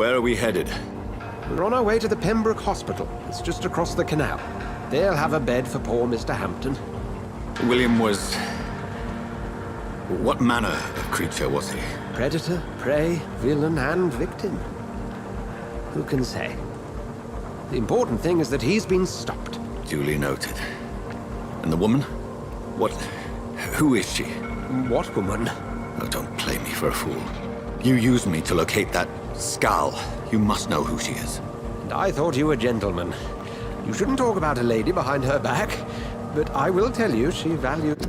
Where are we headed? We're on our way to the Pembroke Hospital. It's just across the canal. They'll have a bed for poor Mr. Hampton. William was... What manner of creature was he? Predator, prey, villain, and victim. Who can say? The important thing is that he's been stopped. Duly noted. And the woman? What... Who is she? What woman? Oh, don't play me for a fool. You used me to locate that skull. You must know who she is. And I thought you a gentleman. You shouldn't talk about a lady behind her back, but I will tell you she valued...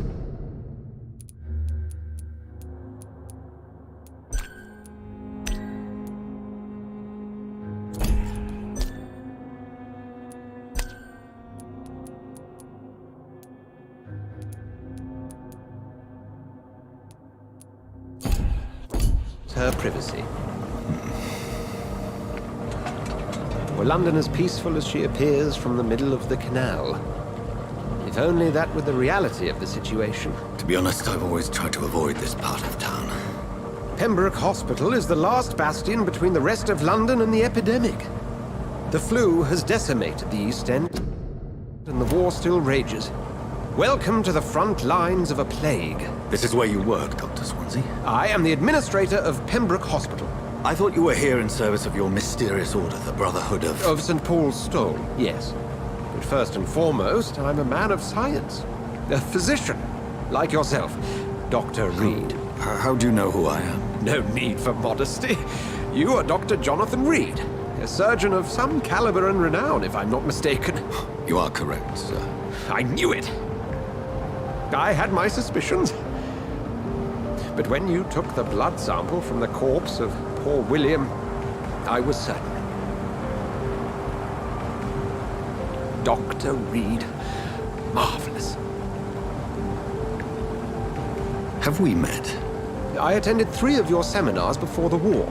her privacy. Were London as peaceful as she appears from the middle of the canal? If only that were the reality of the situation. To be honest, I've always tried to avoid this part of town. Pembroke Hospital is the last bastion between the rest of London and the epidemic. The flu has decimated the East End, and the war still rages. Welcome to the front lines of a plague. This is where you work, Dr. Swansea? I am the administrator of Pembroke Hospital. I thought you were here in service of your mysterious order, the Brotherhood of... Of St. Paul's Stole, yes. But first and foremost, I'm a man of science. A physician, like yourself, Dr. Reed. How do you know who I am? No need for modesty. You are Dr. Jonathan Reed, a surgeon of some caliber and renown, if I'm not mistaken. You are correct, sir. I knew it. I had my suspicions. But when you took the blood sample from the corpse of poor William, I was certain. Dr. Reed. Marvelous. Have we met? I attended 3 of your seminars before the war.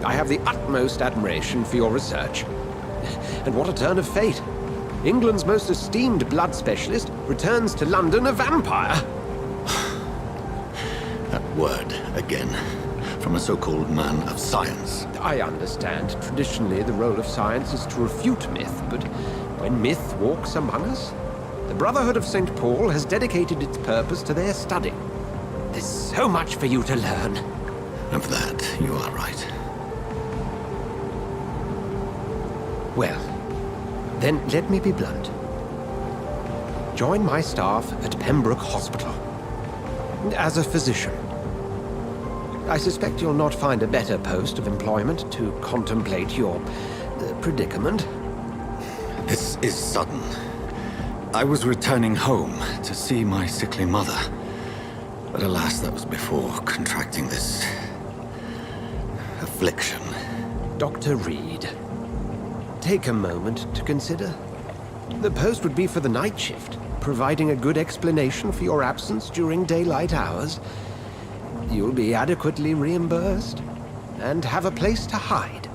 I have the utmost admiration for your research. And what a turn of fate. England's most esteemed blood specialist returns to London a vampire. That word, again, from a so-called man of science. I understand. Traditionally, the role of science is to refute myth, but when myth walks among us, the Brotherhood of St. Paul has dedicated its purpose to their study. There's so much for you to learn. Of that, you are right. Well, then let me be blunt. Join my staff at Pembroke Hospital. As a physician. I suspect you'll not find a better post of employment to contemplate your predicament. This is sudden. I was returning home to see my sickly mother. But alas, that was before contracting this... affliction. Dr. Reed, take a moment to consider. The post would be for the night shift, providing a good explanation for your absence during daylight hours. You'll be adequately reimbursed, and have a place to hide.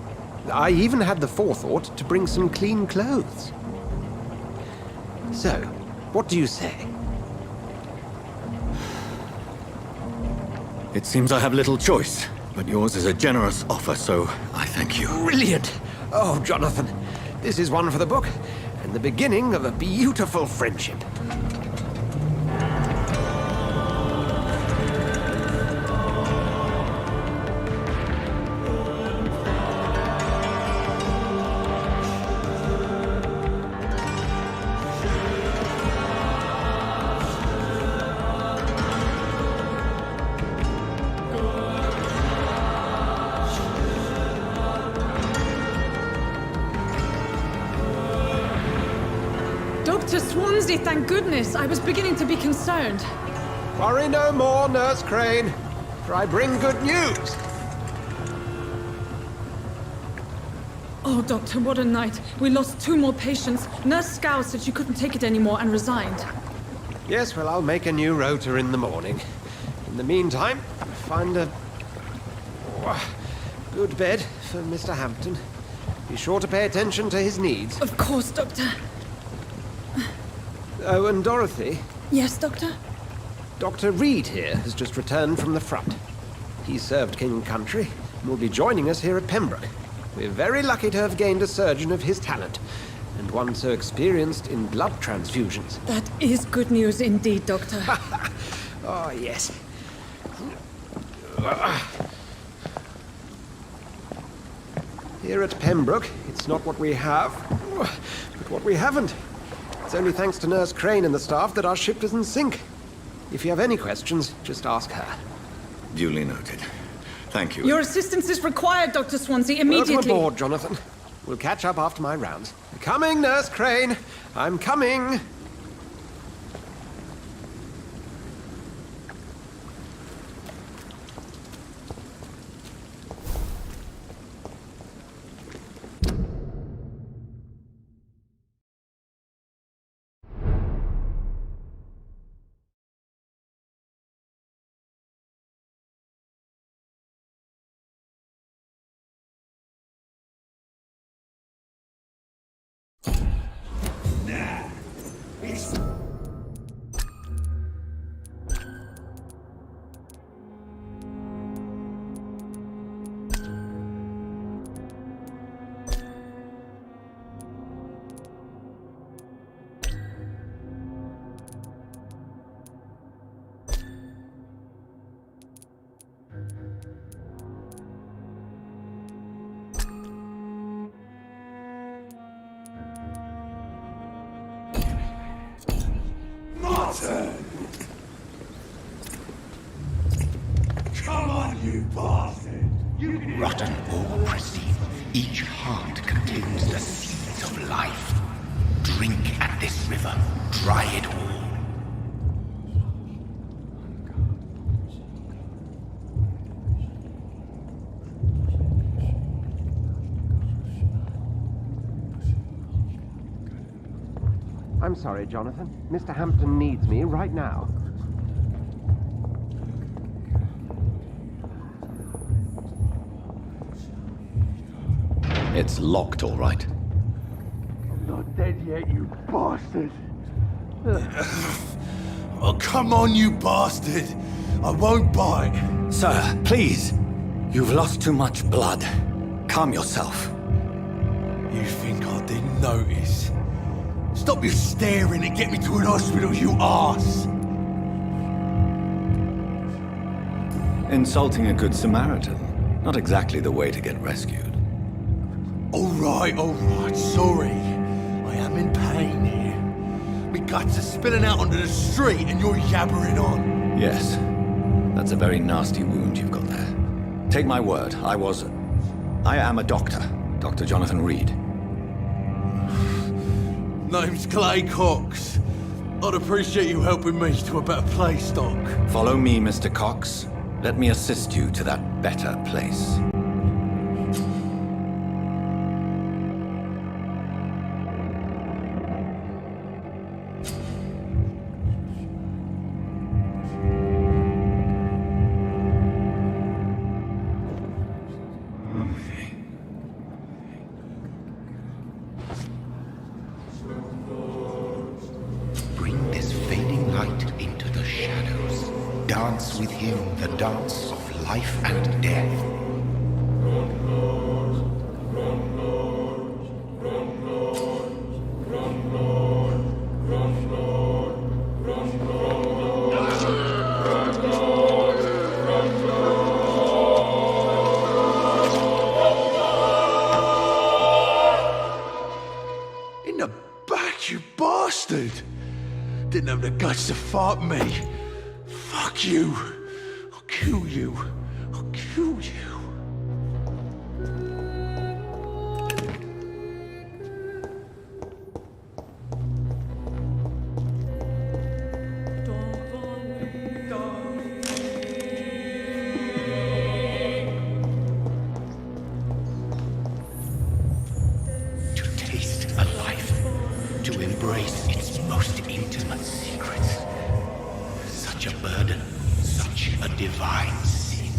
I even had the forethought to bring some clean clothes. So, what do you say? It seems I have little choice, but yours is a generous offer, so I thank you. Brilliant! Oh, Jonathan, this is one for the book, and the beginning of a beautiful friendship. Dr. Swansea, thank goodness. I was beginning to be concerned. Worry no more, Nurse Crane, for I bring good news. Oh, Doctor, what a night. We lost 2 more patients. Nurse Scow said she couldn't take it anymore and resigned. Yes, well, I'll make a new rota in the morning. In the meantime, find a good bed for Mr. Hampton. Be sure to pay attention to his needs. Of course, Doctor. Oh, and Dorothy? Yes, Doctor? Dr. Reed here has just returned from the front. He served King and Country and will be joining us here at Pembroke. We're very lucky to have gained a surgeon of his talent, and one so experienced in blood transfusions. That is good news indeed, Doctor. Oh, yes. Here at Pembroke, it's not what we have, but what we haven't. It's only thanks to Nurse Crane and the staff that our ship doesn't sink. If you have any questions, just ask her. Duly noted. Thank you. Your assistance is required, Dr. Swansea, immediately. Welcome aboard, Jonathan. We'll catch up after my rounds. Coming, Nurse Crane. I'm coming. Come on, you bastard! Rotten or pristine, each heart contains the seeds of life. Drink at this river, dry it all. I'm sorry, Jonathan. Mr. Hampton needs me right now. It's locked, all right. I'm not dead yet, you bastard! Oh, come on, you bastard! I won't bite! Sir, please. You've lost too much blood. Calm yourself. You think I didn't notice? Stop your staring and get me to an hospital, you arse! Insulting a good Samaritan. Not exactly the way to get rescued. All right, sorry. I am in pain here. My guts are spilling out onto the street and you're yabbering on. Yes. That's a very nasty wound you've got there. Take my word, I am a doctor. Dr. Jonathan Reed. Name's Clay Cox. I'd appreciate you helping me to a better place, Doc. Follow me, Mr. Cox. Let me assist you to that better place. Bring this fading light into the shadows. Dance with him the dance of life and death. In the back, you bastard! Didn't have the guts to fight me. Fuck you. I'll kill you. I'll kill you. To taste a life, to embrace its most intimate secrets. Such a burden, such a divine sin.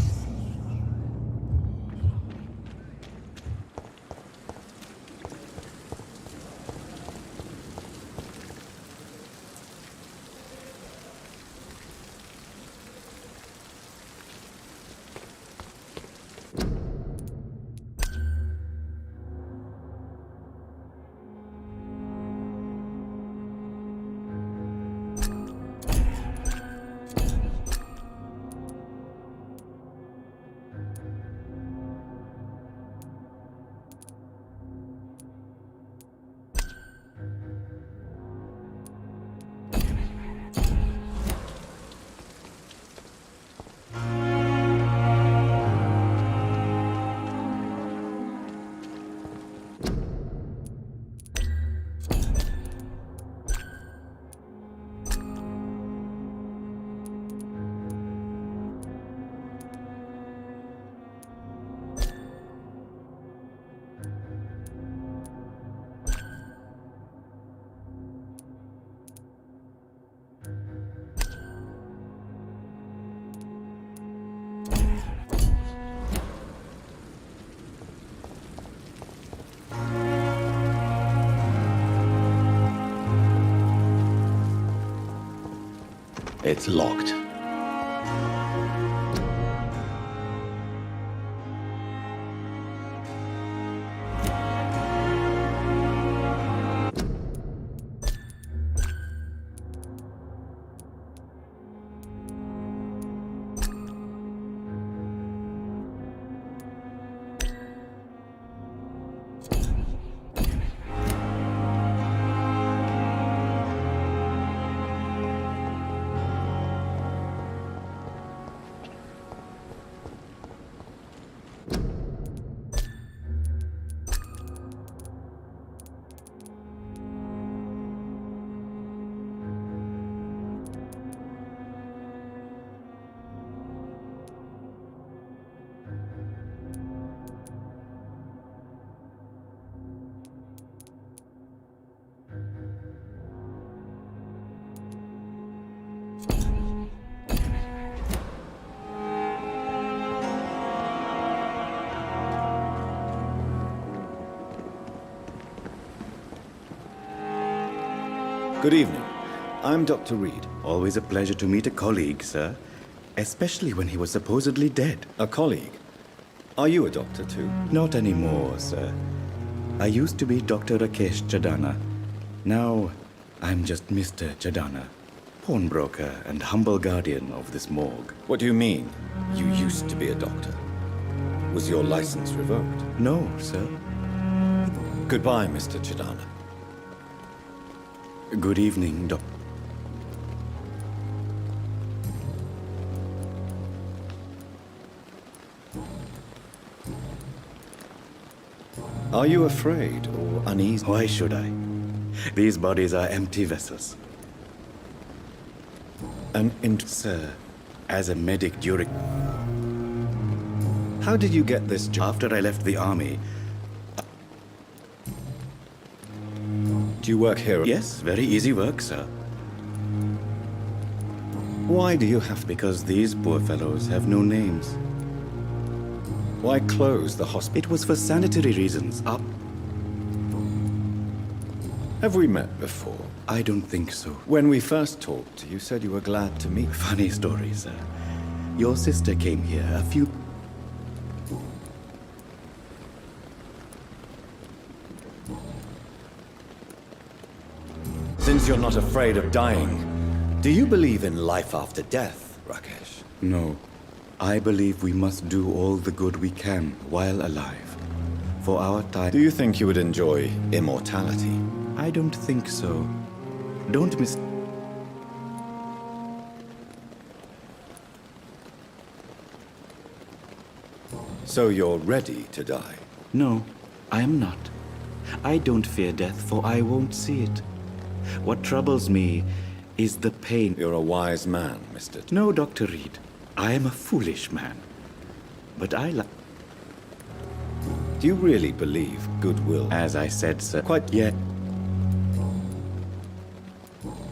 It's locked. Good evening. I'm Dr. Reed. Always a pleasure to meet a colleague, sir. Especially when he was supposedly dead. A colleague. Are you a doctor too? Not anymore, sir. I used to be Dr. Rakesh Chadana. Now, I'm just Mr. Chadana, pawnbroker and humble guardian of this morgue. What do you mean? You used to be a doctor. Was your license revoked? No, sir. Goodbye, Mr. Chidana. Good evening, Doc. Are you afraid or uneasy? Why should I? These bodies are empty vessels. Sir, as a medic during... How did you get this job? After I left the army... Do you work here? Yes, very easy work, sir. Why do you have to? Because these poor fellows have no names. Why close the hospital? It was for sanitary reasons. Have we met before? I don't think so. When we first talked, you said you were glad to meet. Funny story, sir. Your sister came here a few... Since you're not afraid of dying, do you believe in life after death, Rakesh? No. I believe we must do all the good we can while alive. For our time... Do you think you would enjoy immortality? I don't think so. Don't miss... So you're ready to die? No, I am not. I don't fear death, for I won't see it. What troubles me is the pain. You're a wise man, Mr. No, Dr. Reed. I am a foolish man. But I like... Do you really believe goodwill? As I said, sir. Quite yet.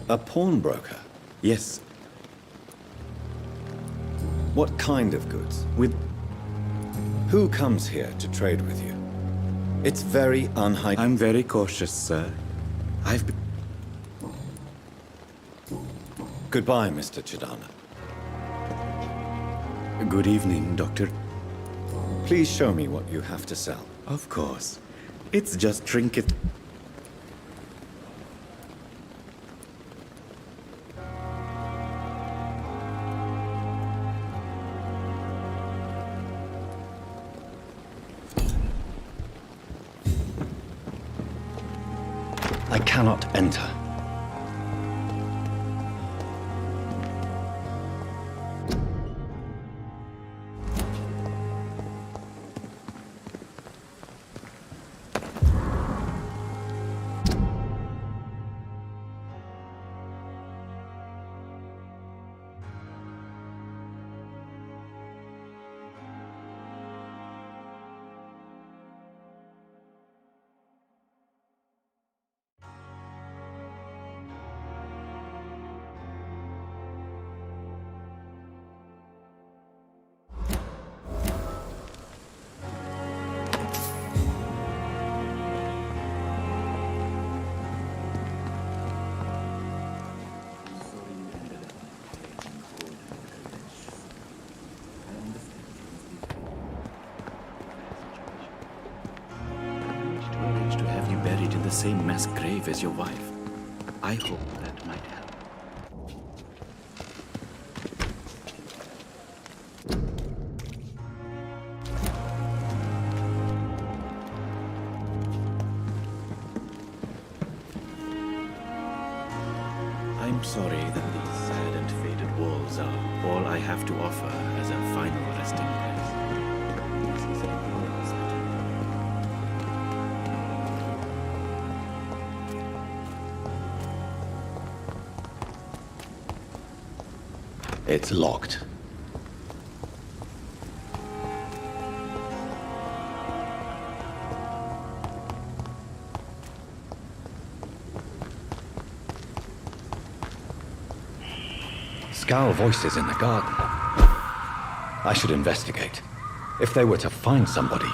A pawnbroker? Yes. What kind of goods? With... Who comes here to trade with you? It's very unhygienic. I'm very cautious, sir. I've been... Goodbye, Mr. Chidana. Good evening, Doctor. Please show me what you have to sell. Of course. It's just trinket. I cannot enter. same mass grave as your wife. I hope that might help. I'm sorry that these sad and faded walls are all I have to offer as a final resting place. This is a poor hospital. It's locked. Scowl voices in the garden. I should investigate. If they were to find somebody.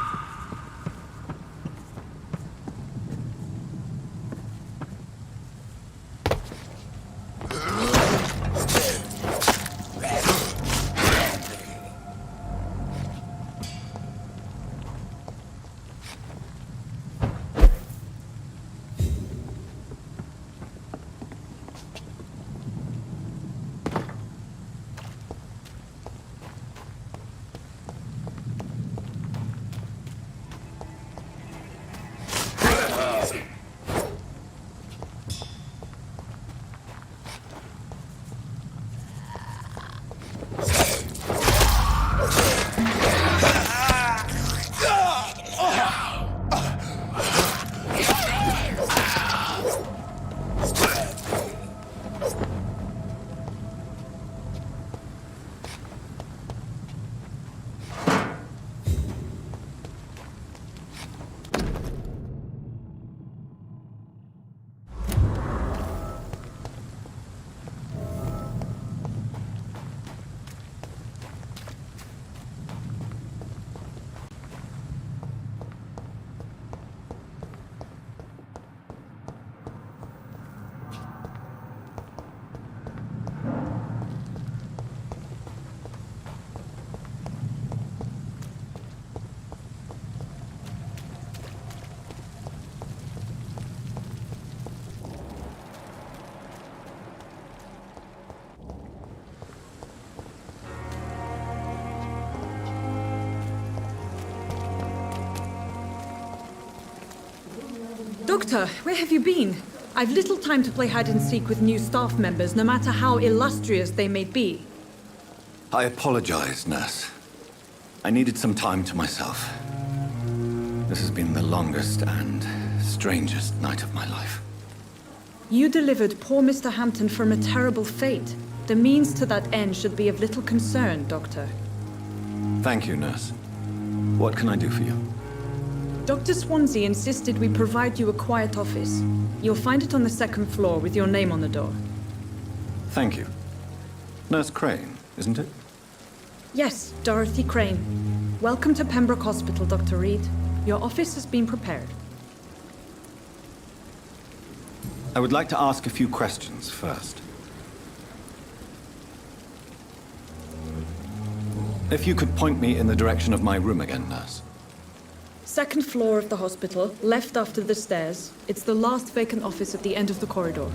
Doctor, where have you been? I've little time to play hide and seek with new staff members, no matter how illustrious they may be. I apologize, nurse. I needed some time to myself. This has been the longest and strangest night of my life. You delivered poor Mr. Hampton from a terrible fate. The means to that end should be of little concern, Doctor. Thank you, nurse. What can I do for you? Dr. Swansea insisted we provide you a quiet office. You'll find it on the second floor with your name on the door. Thank you. Nurse Crane, isn't it? Yes, Dorothy Crane. Welcome to Pembroke Hospital, Dr. Reed. Your office has been prepared. I would like to ask a few questions first. If you could point me in the direction of my room again, nurse. Second floor of the hospital, left after the stairs. It's the last vacant office at the end of the corridor.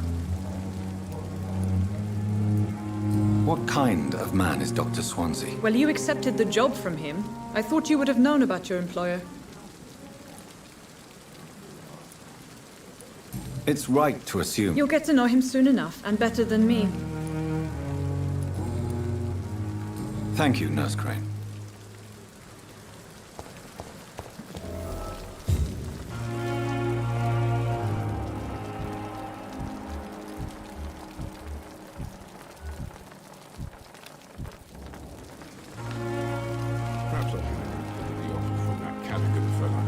What kind of man is Dr. Swansea? Well, you accepted the job from him. I thought you would have known about your employer. It's right to assume... You'll get to know him soon enough, and better than me. Thank you, Nurse Crane. Perhaps I should have the offer from that Callaghan fella.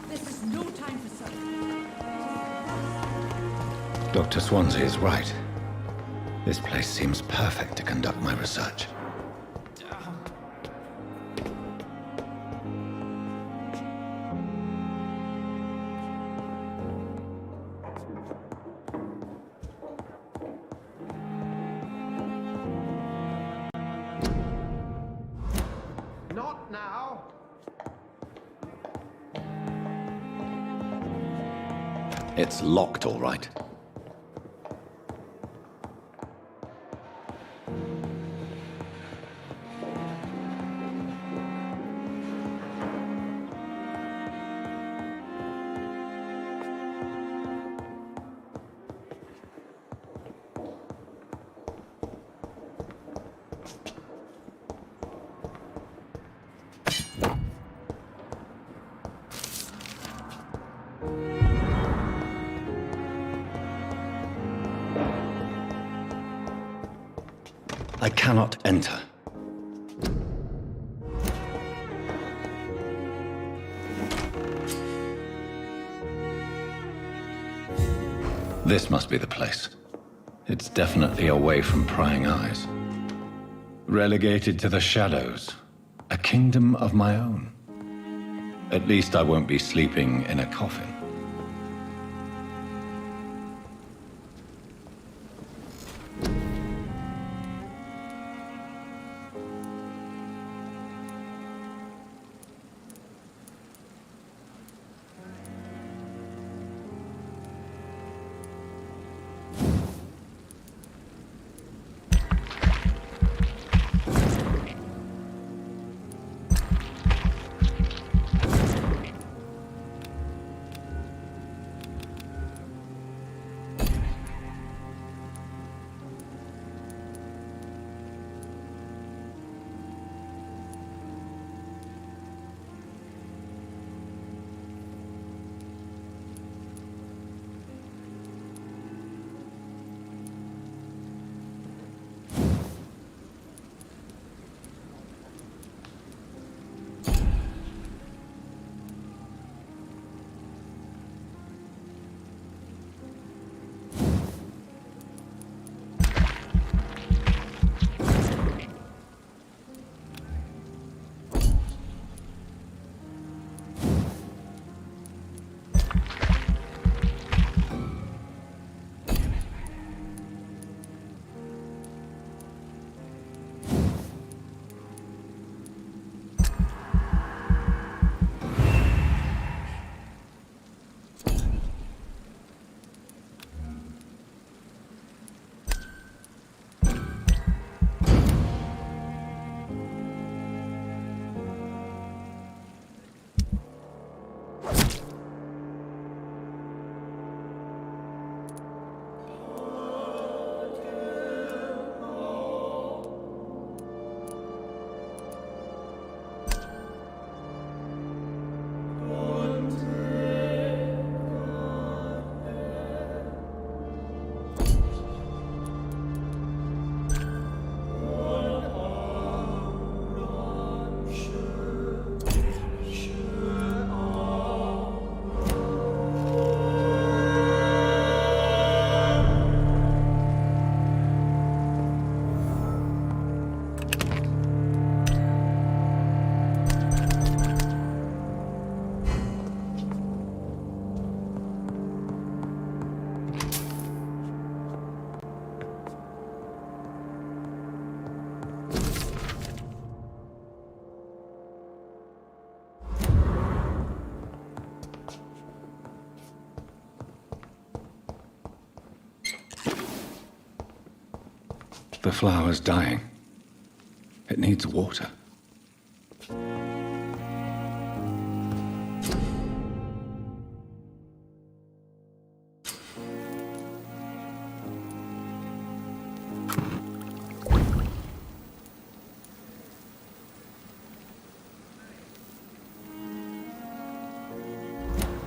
This is no time for such. Dr. Swansea is right. This place seems perfect to conduct my research. Not now. It's locked, all right. I cannot enter. This must be the place. It's definitely away from prying eyes. Relegated to the shadows. A kingdom of my own. At least I won't be sleeping in a coffin. The flower's dying. It needs water.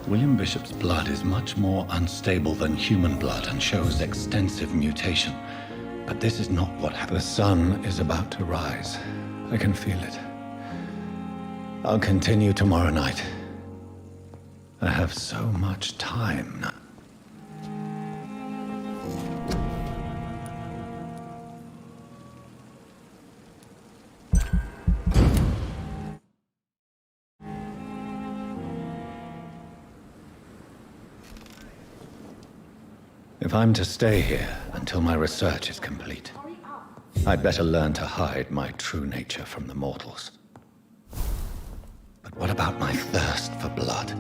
William Bishop's blood is much more unstable than human blood and shows extensive mutation. But this is not what happened. The sun is about to rise. I can feel it. I'll continue tomorrow night. I have so much time now. If I'm to stay here until my research is complete, I'd better learn to hide my true nature from the mortals. But what about my thirst for blood?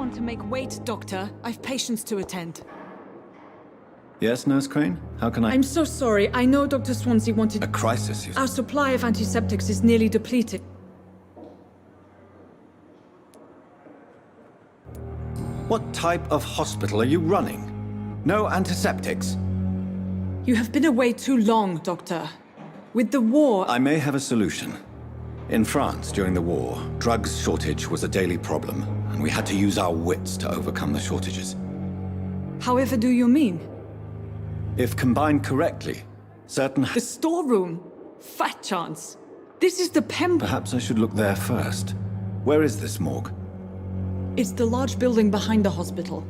one to make wait, Doctor. I've patients to attend. Yes, Nurse Crane? How can I... I'm so sorry. I know Dr. Swansea wanted... A crisis, you Our supply of antiseptics is nearly depleted. What type of hospital are you running? No antiseptics? You have been away too long, Doctor. With the war... I may have a solution. In France, during the war, drugs shortage was a daily problem, and we had to use our wits to overcome the shortages. However do you mean? If combined correctly, certain... The storeroom? Fat chance. This is the Perhaps I should look there first. Where is this morgue? It's the large building behind the hospital.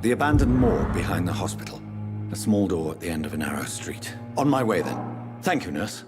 The abandoned morgue behind the hospital. A small door at the end of a narrow street. On my way, then. Thank you, nurse.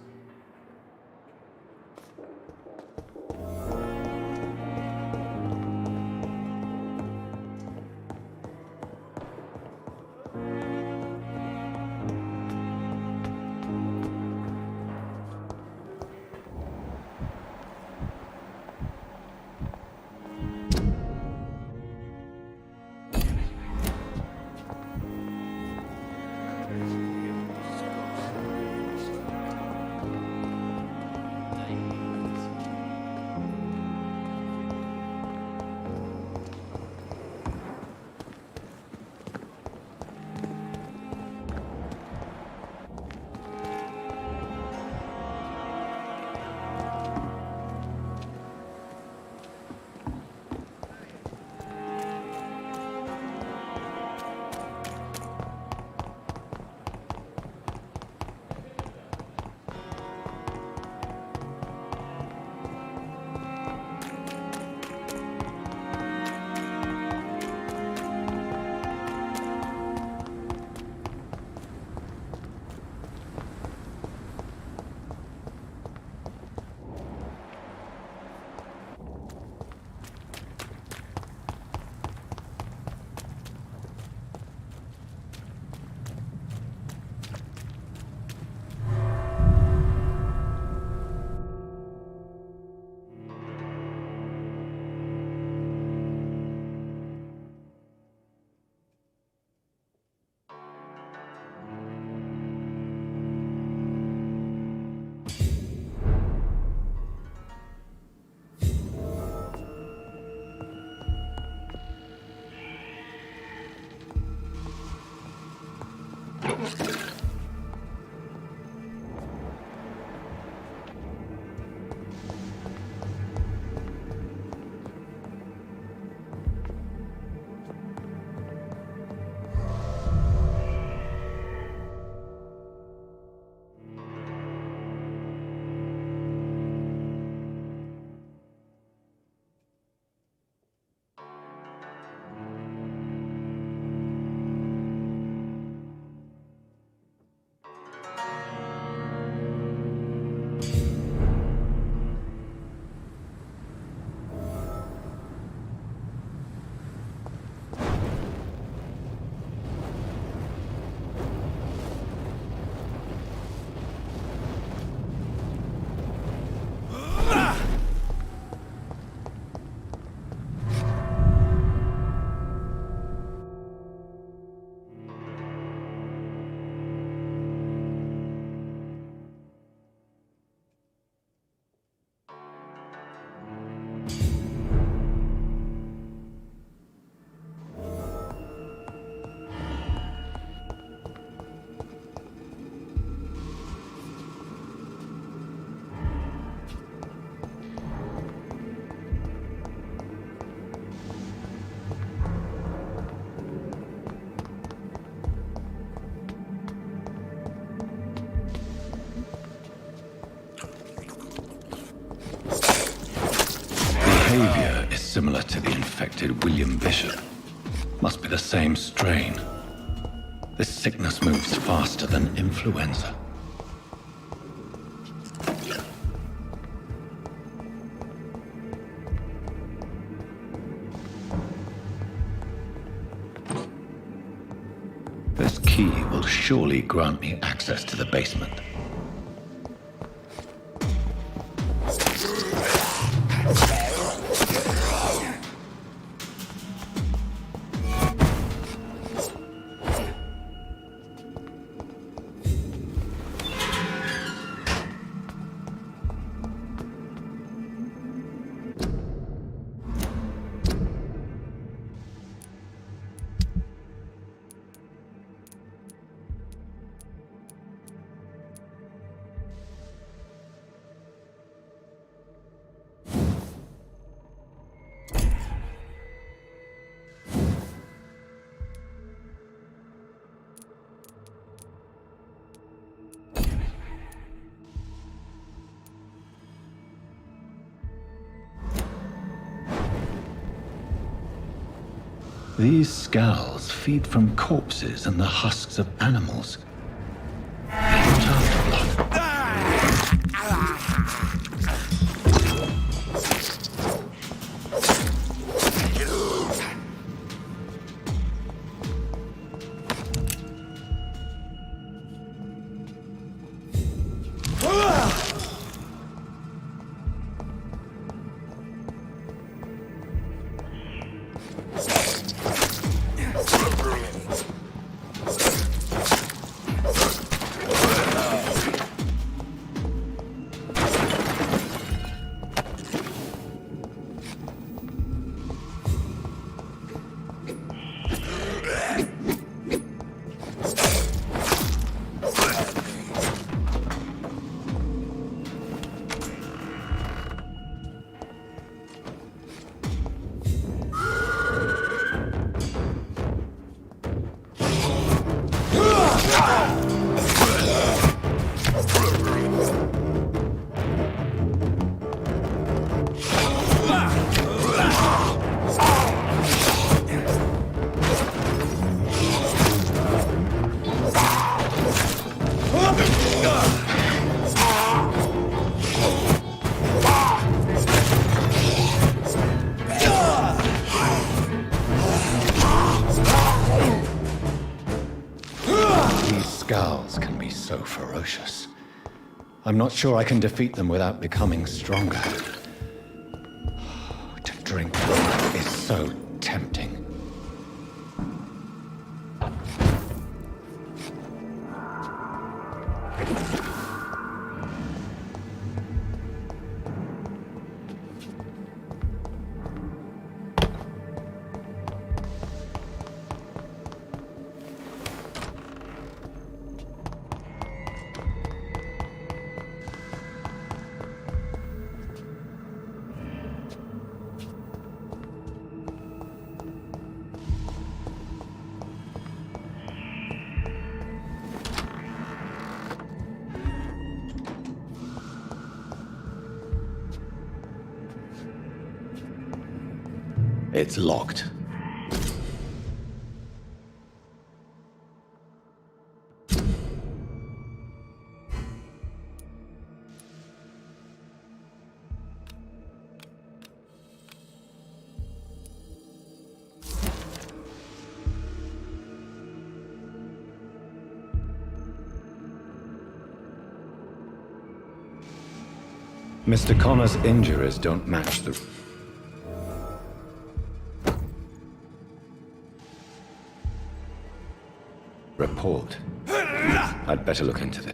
Behavior is similar to the infected William Bishop. Must be the same strain. This sickness moves faster than influenza. This key will surely grant me access to the basement. These skulls feed from corpses and the husks of animals. Not after blood. Skulls can be so ferocious. I'm not sure I can defeat them without becoming stronger. To drink blood is so tempting. It's locked. Mr. Connor's injuries don't match the... report. I'd better look into this.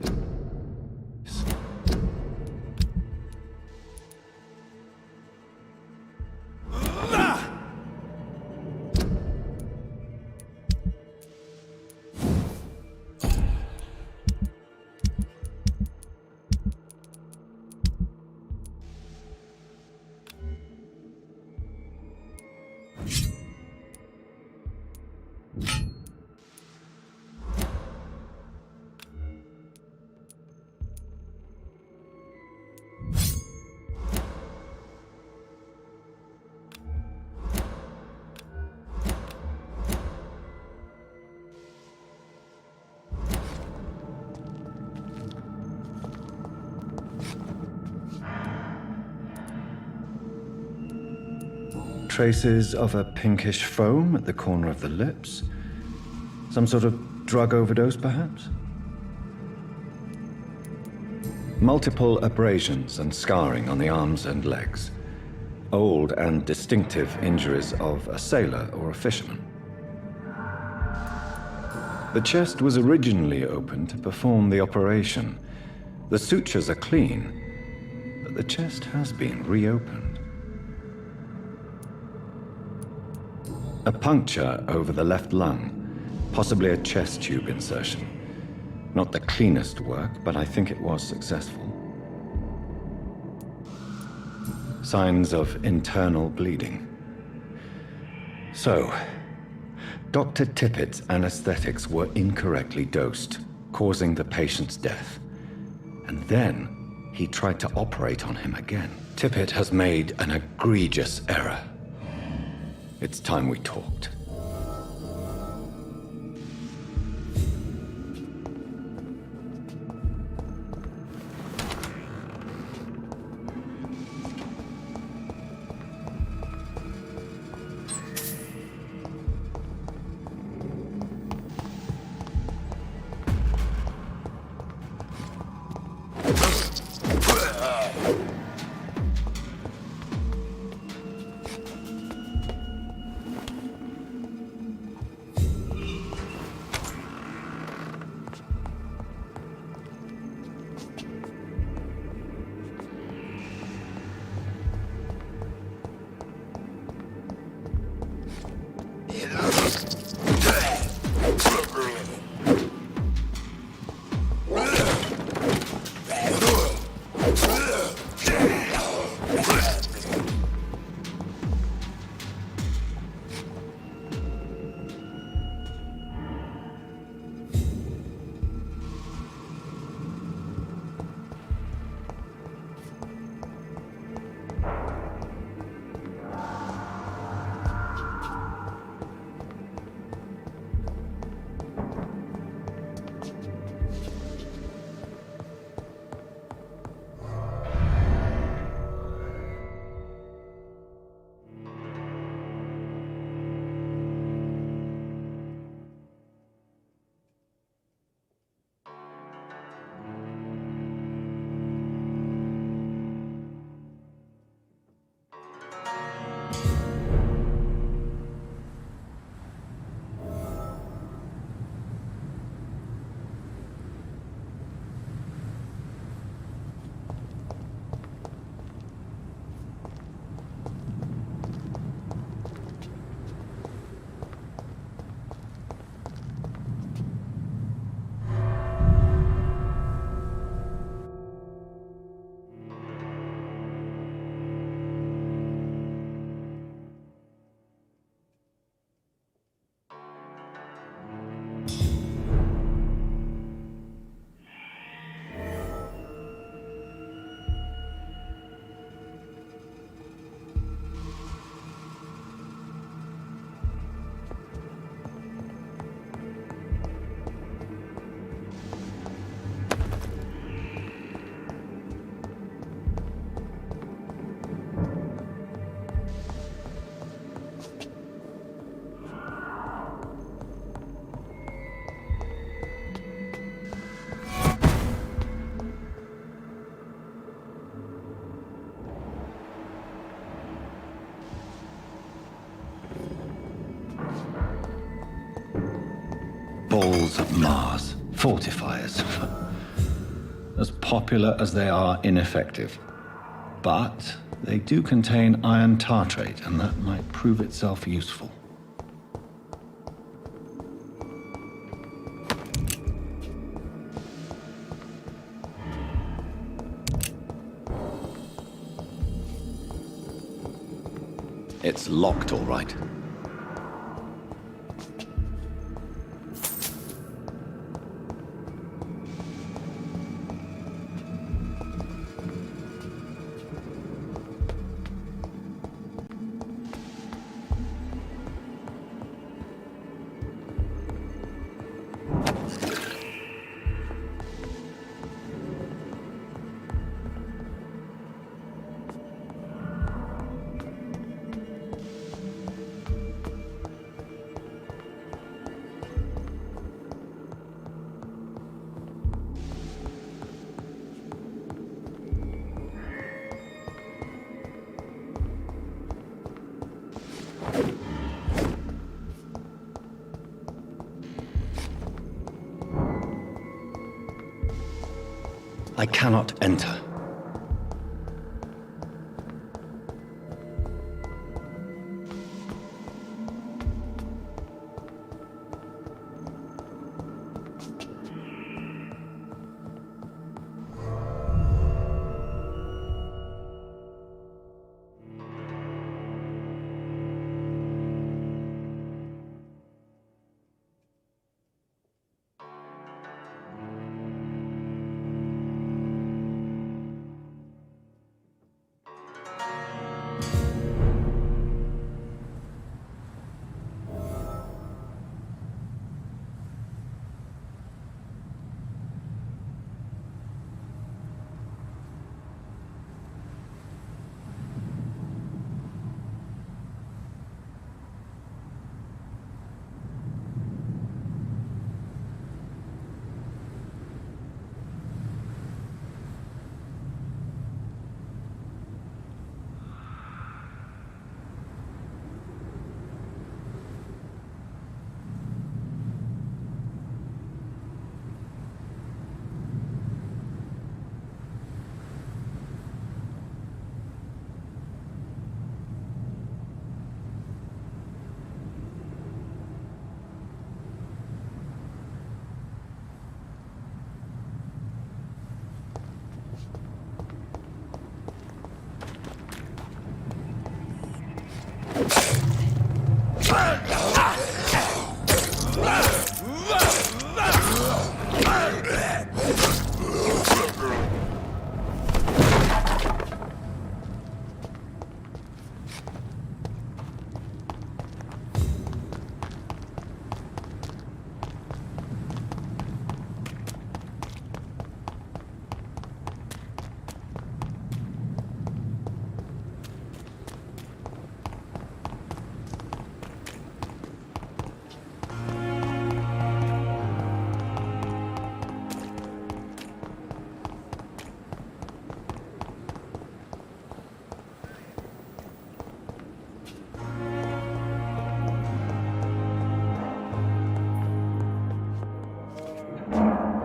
Traces of a pinkish foam at the corner of the lips. Some sort of drug overdose, perhaps? Multiple abrasions and scarring on the arms and legs. Old and distinctive injuries of a sailor or a fisherman. The chest was originally opened to perform the operation. The sutures are clean, but the chest has been reopened. A puncture over the left lung, possibly a chest tube insertion. Not the cleanest work, but I think it was successful. Signs of internal bleeding. So, Dr. Tippett's anesthetics were incorrectly dosed, causing the patient's death. And then he tried to operate on him again. Tippett has made an egregious error. It's time we talked. balls of Mars, fortifiers. As popular as they are ineffective. But they do contain iron tartrate, and that might prove itself useful. It's locked, all right. I cannot enter.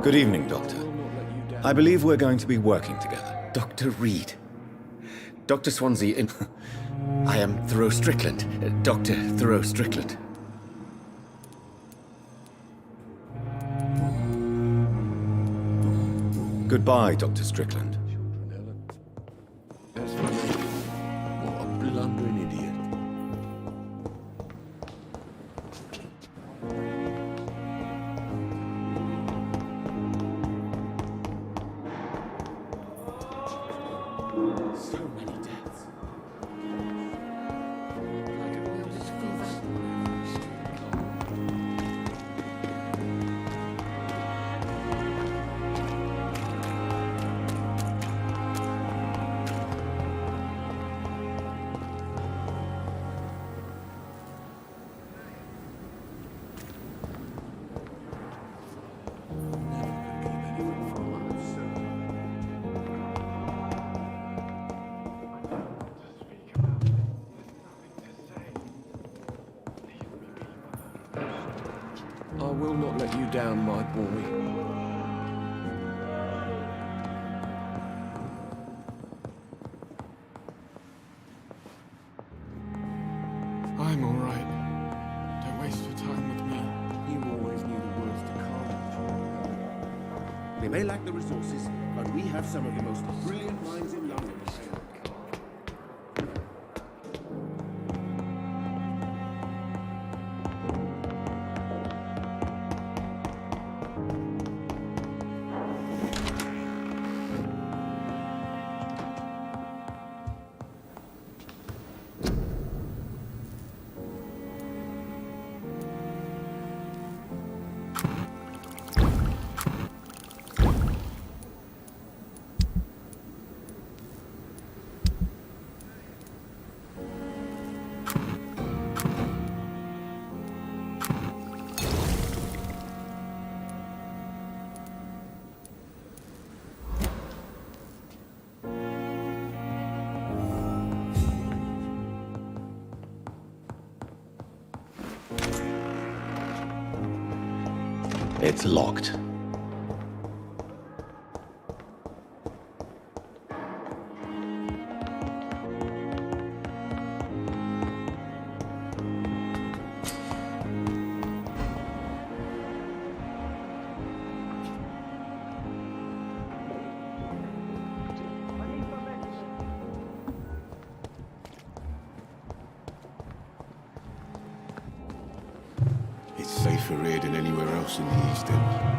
Good evening, Doctor. I believe we're going to be working together. Dr. Reed. Dr. Swansea, I am Thoreau Strickland. Dr. Thoreau Strickland. Goodbye, Dr. Strickland. That's funny. What a blundering idiot. So many deaths. I will not let you down, my boy. I'm all right. Don't waste your time with me. You always knew the words to calm. They may lack the resources, but we have some of the most brilliant minds in London. It's locked. It's safer here than anywhere else in the East End.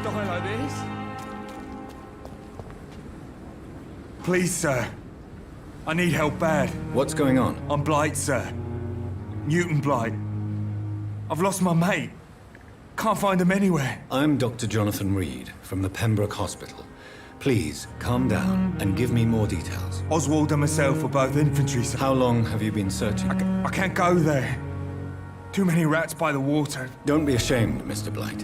Die like this? Please, sir. I need help bad. What's going on? I'm Blight, sir. Newton Blight. I've lost my mate. Can't find him anywhere. I'm Dr. Jonathan Reed from the Pembroke Hospital. Please, calm down and give me more details. Oswald and myself are both infantry, sir. How long have you been searching? I can't go there. Too many rats by the water. Don't be ashamed, Mr. Blight.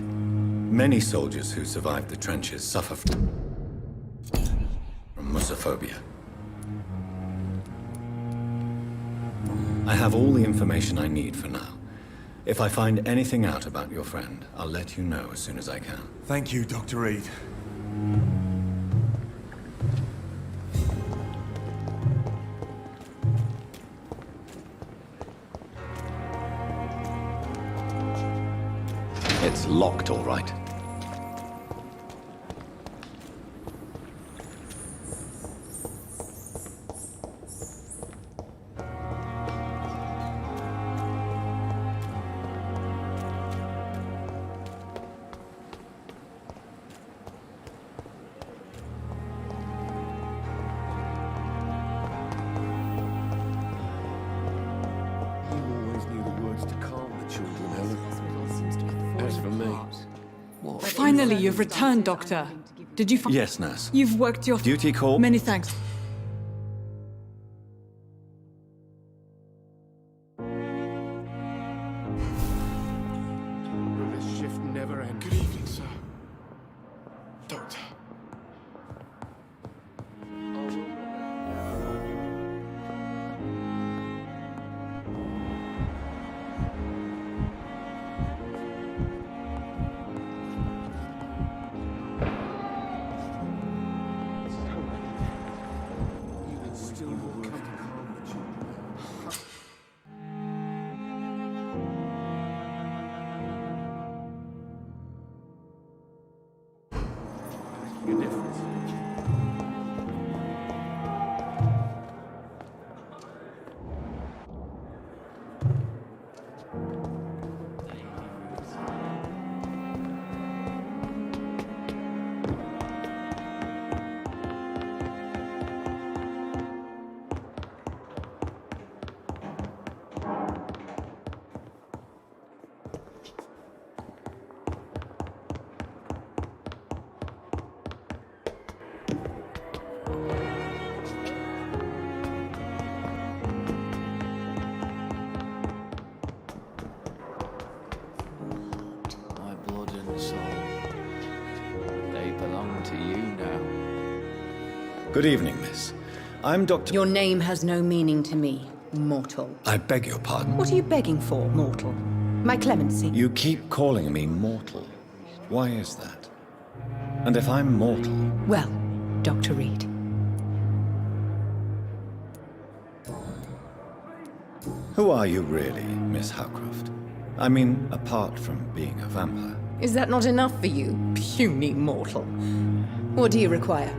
Many soldiers who survived the trenches suffer from musophobia. I have all the information I need for now. If I find anything out about your friend, I'll let you know as soon as I can. Thank you, Dr. Reed. It's locked, all right. Finally, you've returned, Doctor. Did you find... Yes, nurse. You've worked your... Duty call? Many thanks. Will this shift never end? Good evening, sir. Doctor. Good evening, miss. I'm Dr. Your name has no meaning to me, mortal. I beg your pardon. What are you begging for, mortal? My clemency. You keep calling me mortal. Why is that? And if I'm mortal... Well, Dr. Reed. Who are you really, Miss Howcroft? I mean, apart from being a vampire. Is that not enough for you, puny mortal? What do you require?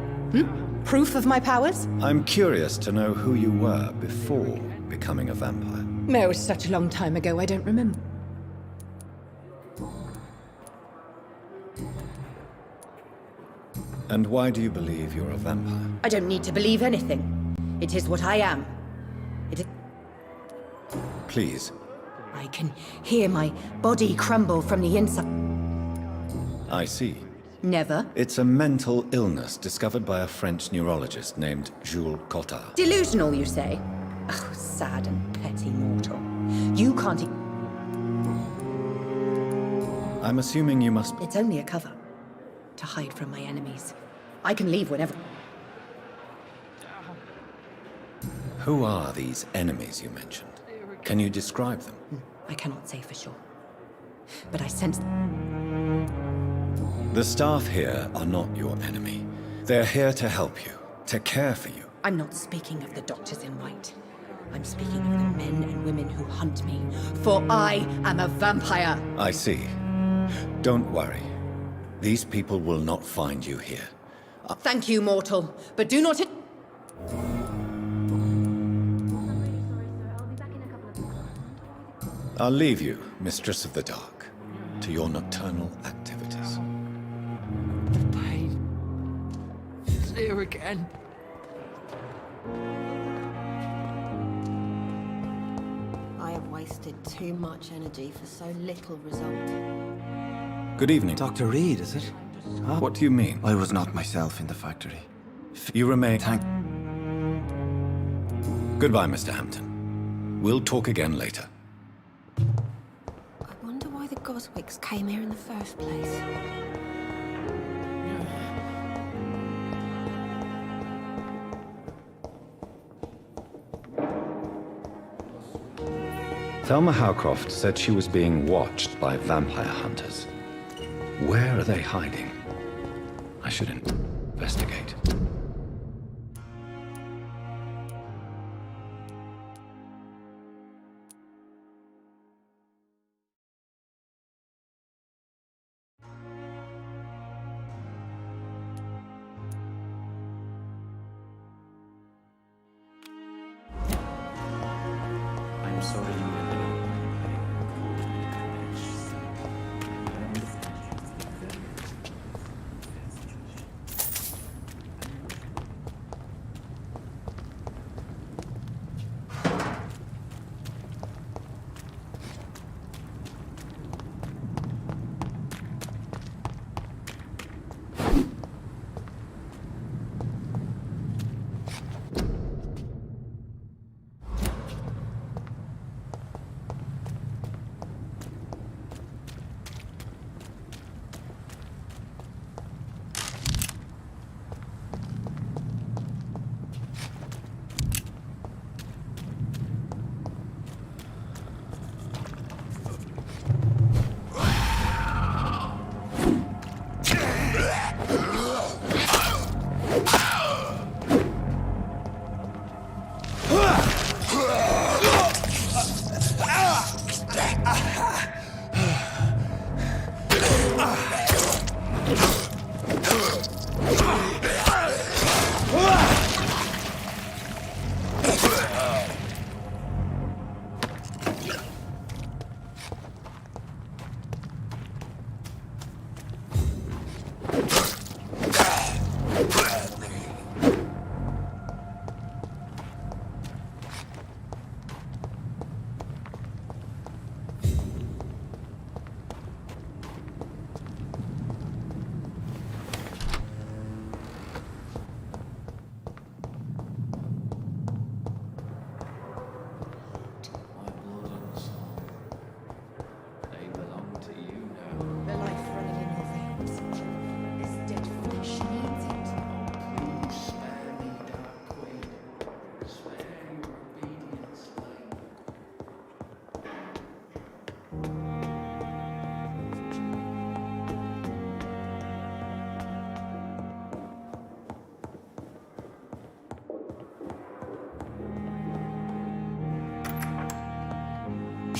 Proof of my powers? I'm curious to know who you were before becoming a vampire. It was such a long time ago, I don't remember. And why do you believe you're a vampire? I don't need to believe anything. It is what I am. It is... Please. I can hear my body crumble from the inside. I see. Never. It's a mental illness discovered by a French neurologist named Jules Cotard. Delusional, you say? Oh, sad and petty mortal. You can't... I'm assuming you must... It's only a cover. To hide from my enemies. I can leave whenever... Who are these enemies you mentioned? Can you describe them? I cannot say for sure. But I sense... The staff here are not your enemy. They're here to help you, to care for you. I'm not speaking of the doctors in white. I'm speaking of the men and women who hunt me. For I am a vampire! I see. Don't worry. These people will not find you here. Thank you, mortal, but do not... I'll leave you, Mistress of the Dark, to your nocturnal activities. The pain. It's here again. I have wasted too much energy for so little result. Good evening. Dr. Reed, is it? What do you mean? I was not myself in the factory. You remain... Thank... Goodbye, Mr. Hampton. We'll talk again later. I wonder why the Goswicks came here in the first place. Thelma Howcroft said she was being watched by vampire hunters. Where are they hiding? I should investigate. I'm sorry you were there.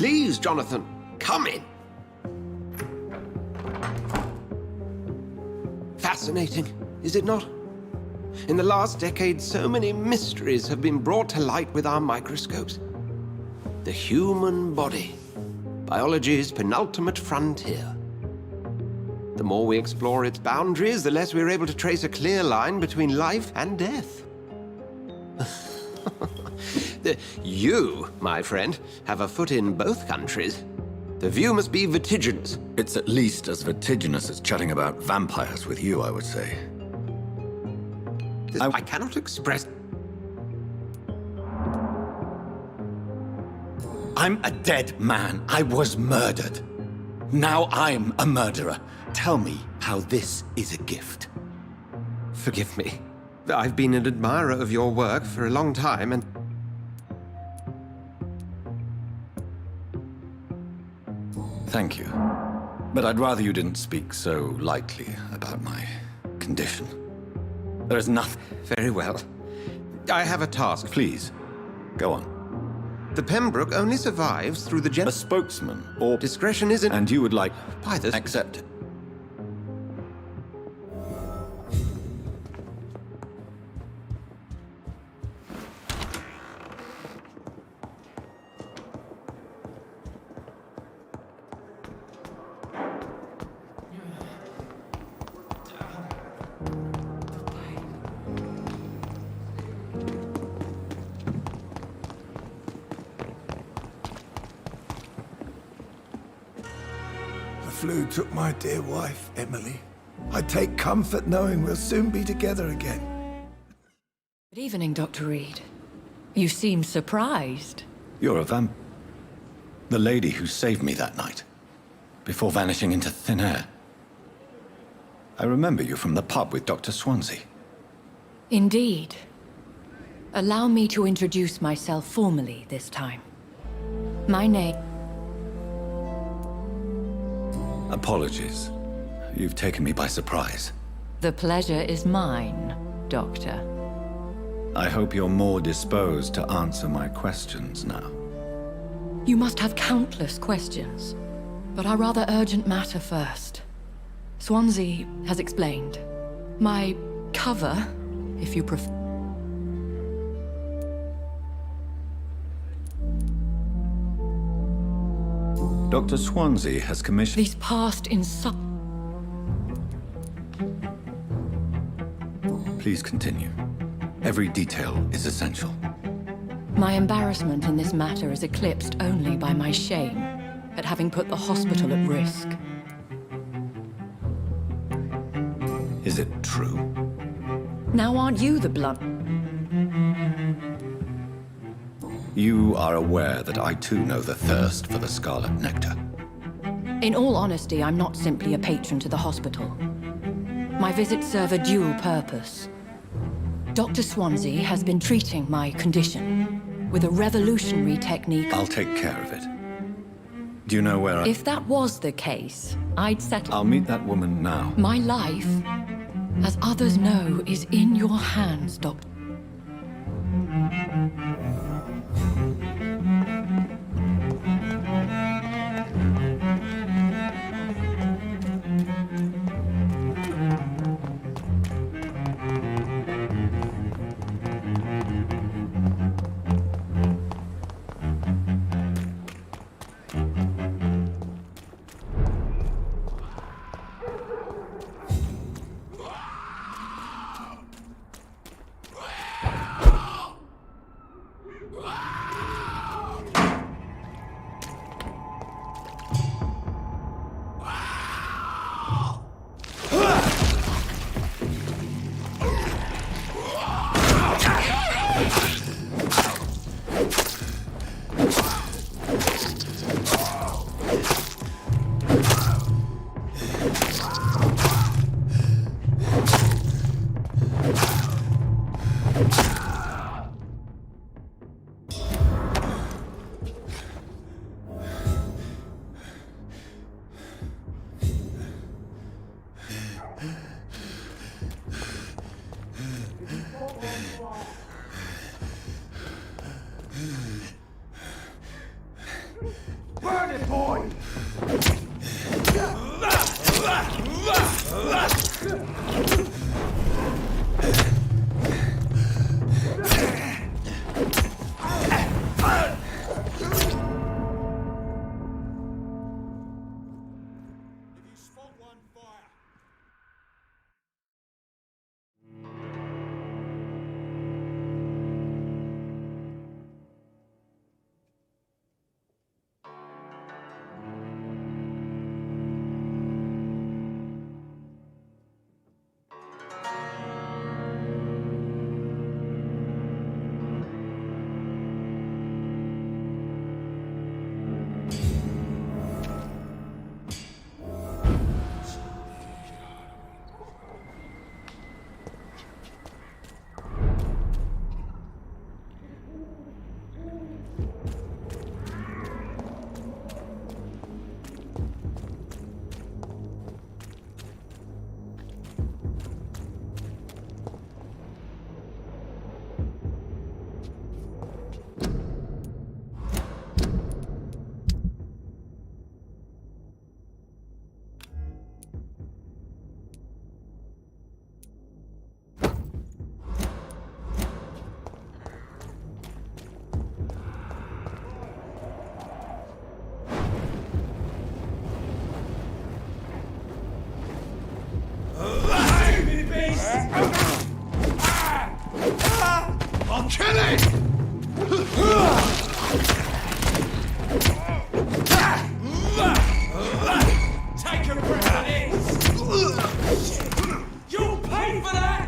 Please, Jonathan, come in. Fascinating, is it not? In the last decade, so many mysteries have been brought to light with our microscopes. The human body, biology's penultimate frontier. The more we explore its boundaries, the less we're able to trace a clear line between life and death. You, my friend, have a foot in both countries. The view must be vertiginous. It's at least as vertiginous as chatting about vampires with you, I would say. I cannot express... I'm a dead man. I was murdered. Now I'm a murderer. Tell me how this is a gift. Forgive me. I've been an admirer of your work for a long time, and... Thank you. But I'd rather you didn't speak so lightly about my condition. There is nothing... Very well. I have a task. Please, go on. The Pembroke only survives through the A spokesman, or... Discretion isn't... And you would like... By this... Accept it. The flu took my dear wife, Emily. I take comfort knowing we'll soon be together again. Good evening, Dr. Reed. You seem surprised. You're a vamp... The lady who saved me that night, before vanishing into thin air. I remember you from the pub with Dr. Swansea. Indeed. Allow me to introduce myself formally this time. My name... Apologies. You've taken me by surprise. The pleasure is mine, Doctor. I hope you're more disposed to answer my questions now. You must have countless questions, but our rather urgent matter first. Swansea has explained. My cover, if you prefer... Dr. Swansea has commissioned... These past in some... Please continue. Every detail is essential. My embarrassment in this matter is eclipsed only by my shame at having put the hospital at risk. Is it true? Now aren't you the blunt? You are aware that I too know the thirst for the scarlet nectar. In all honesty, I'm not simply a patron to the hospital. My visits serve a dual purpose. Dr. Swansea has been treating my condition with a revolutionary technique. I'll take care of it. Do you know where If that was the case, I'd settle... I'll meet that woman now. My life, as others know, is in your hands, Doctor. I'll kill it! Take a breath of this! You'll pay for that!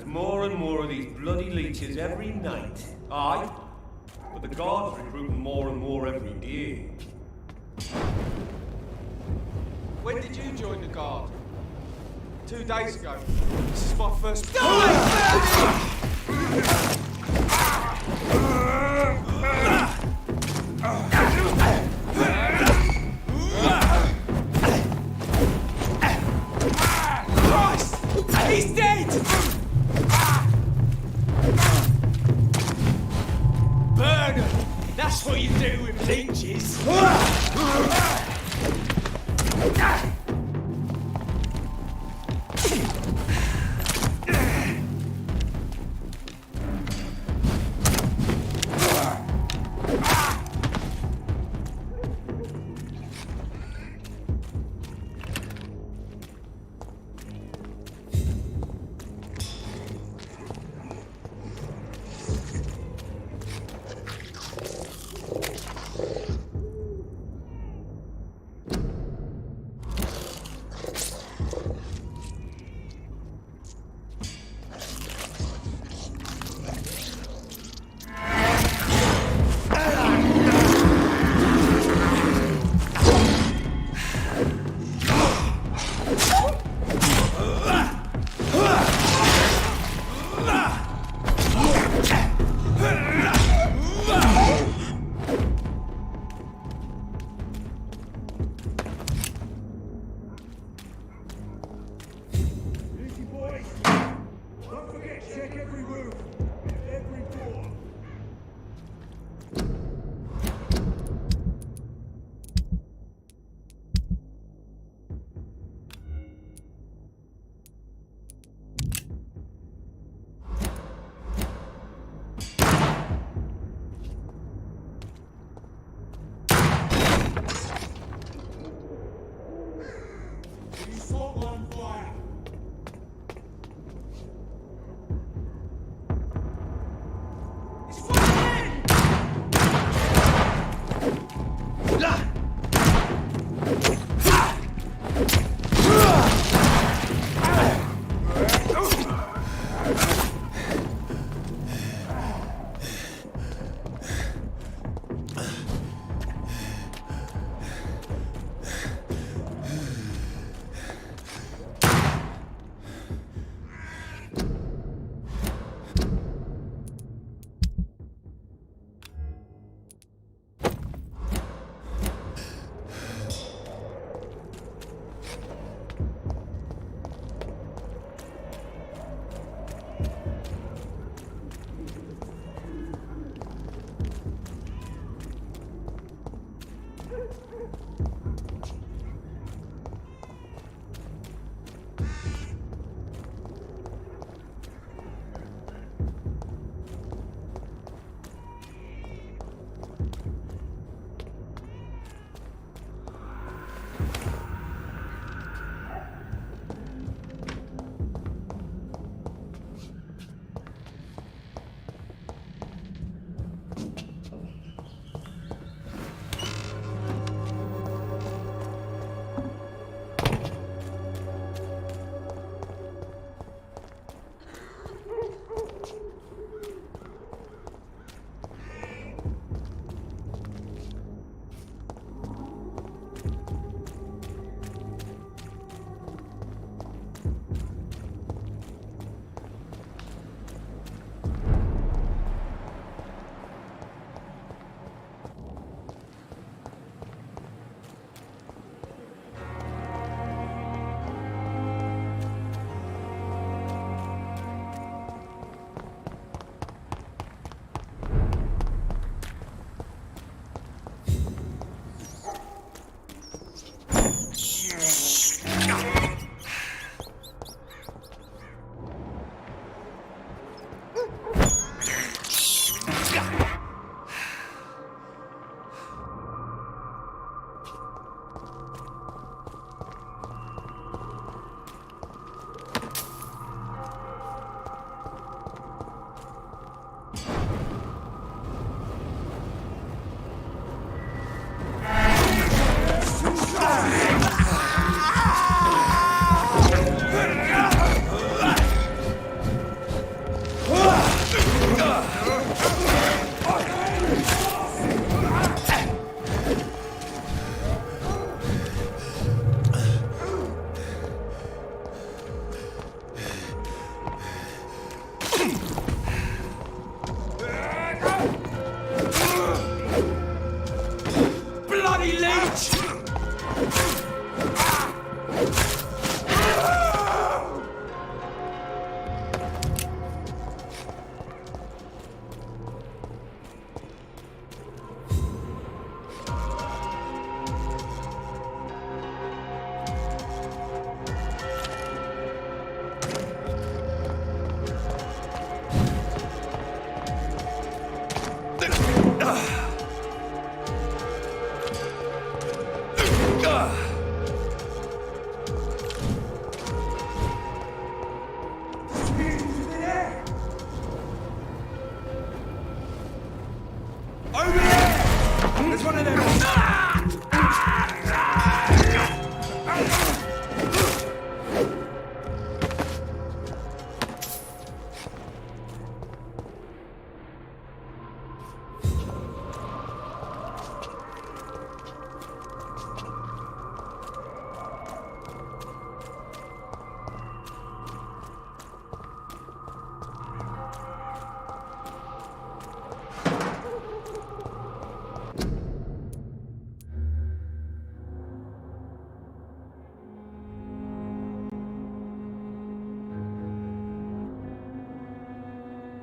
More and more of these bloody leeches every night. Aye, but the guards recruiting more and more every day. When did you join the guard? 2 days ago. This is my first... Christ! He's dead! Burn 'em! That's what you do with leeches! Over there! There's one of them!